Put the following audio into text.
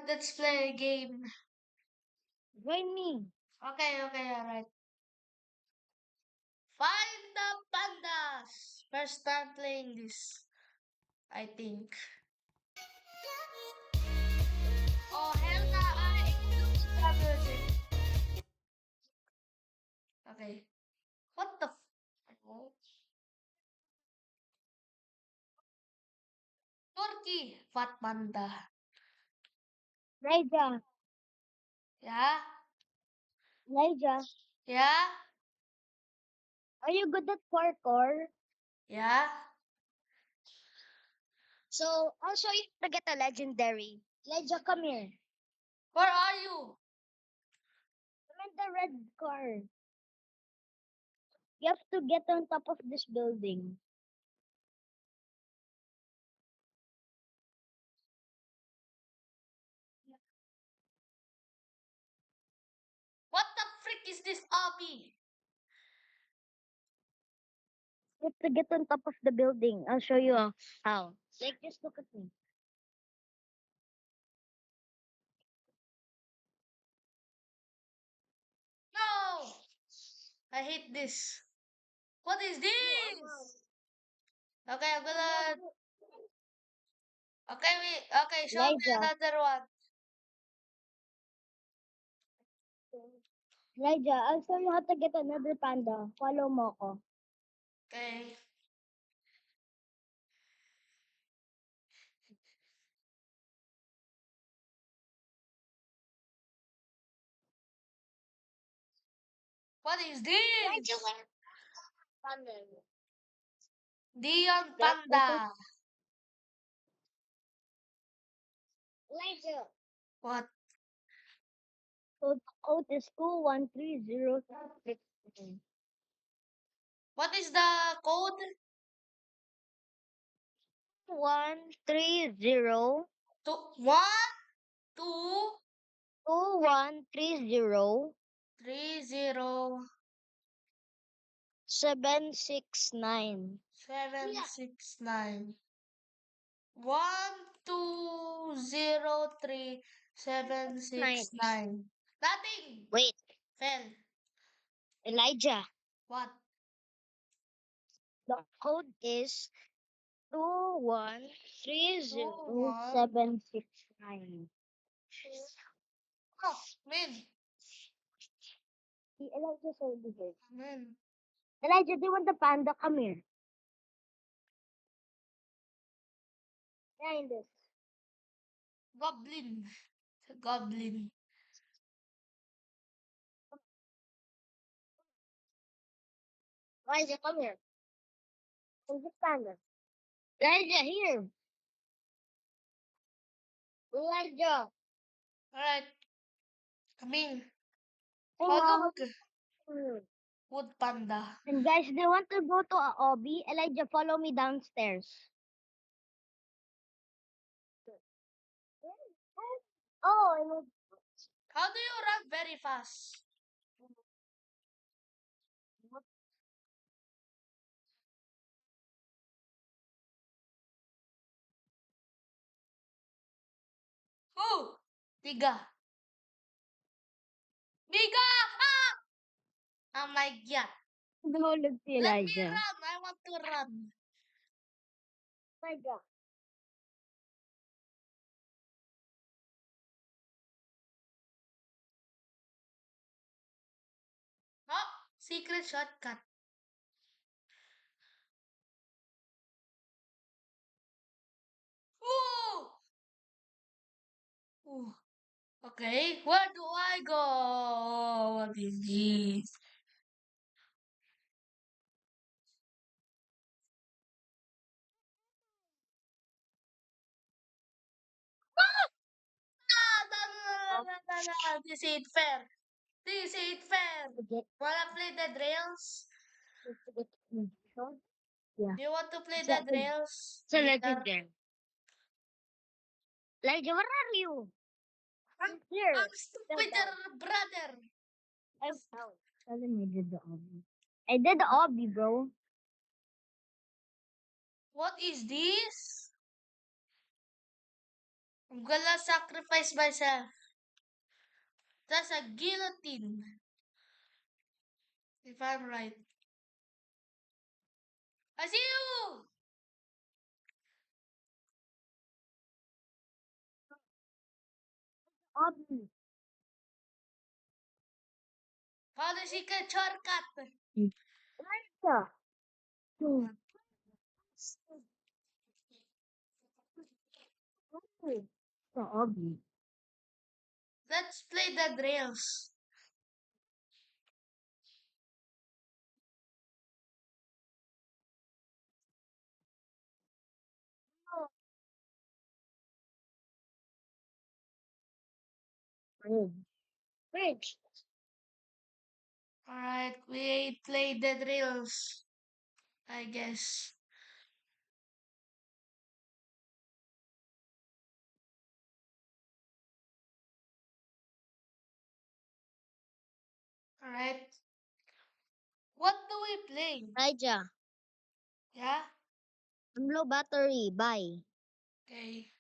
Alright, let's play a game. Join me. Okay, alright. Find the pandas! First time playing this, I think. Oh, hell na, I include the music. Okay. What the f- Turkey, fat panda. Elijah. Yeah? Elijah. Yeah? Are you good at parkour? Yeah? So, I'll show you how to get a legendary. Elijah, come here. Where are you? I'm in the red car. You have to get on top of this building. What the frick is this obby? You have to get on top of the building. I'll show you how. Like, just look at me. No! I hate this. What is this? Okay, I'm gonna. Okay, show me Elijah. another one. Elijah, I'll show you how to get another panda. Follow mo ko. Okay. What is this? Panda. Dion This is Panda. Elijah. What? So the code is 21306. What is the code? 130 1, 2, 2130 3, 0, 769. 7, 6, 9. 1, 2, 0, 3, 7, 6, 9. Nothing. Wait, Fell. Elijah, What? the code is 2, 1. 2130769. Oh, man. Elijah's already here. Man. Elijah, do you want the panda? Come here. Behind this. Goblin. Goblin. Elijah, come here. Where's the panda? Elijah, here. Elijah. Alright. Coming. Hey, How Mom. look? Wood panda. And guys, do you want to go to a obby? Elijah, follow me downstairs. Oh, I know. How do you run very fast? Oh, 3. Biga! Ah! Oh my god. Nahulog si Let me Elijah. run. I want to run. My God. Oh, secret shortcut. Ooh! Ooh. Okay, where do I go? What is this? This ain't fair. This ain't fair. Wanna play the drills? Yeah. Do you want to play It's the a, drills it's a later? legendary. Elijah, where are you? I'm, Here. I'm stupider brother. I'm out. Tell him I did the obby. I did the obby, bro. What is this? I'm gonna sacrifice myself. That's a guillotine, if I'm right. I see you! Obby. How the secret shortcut? Yeah. Hmm. So Obby. Let's play the drills. Bridge. Bridge. Alright, we play the drills, I guess. Alright. What do we play? Raija. Yeah? I'm low battery. Bye. Okay.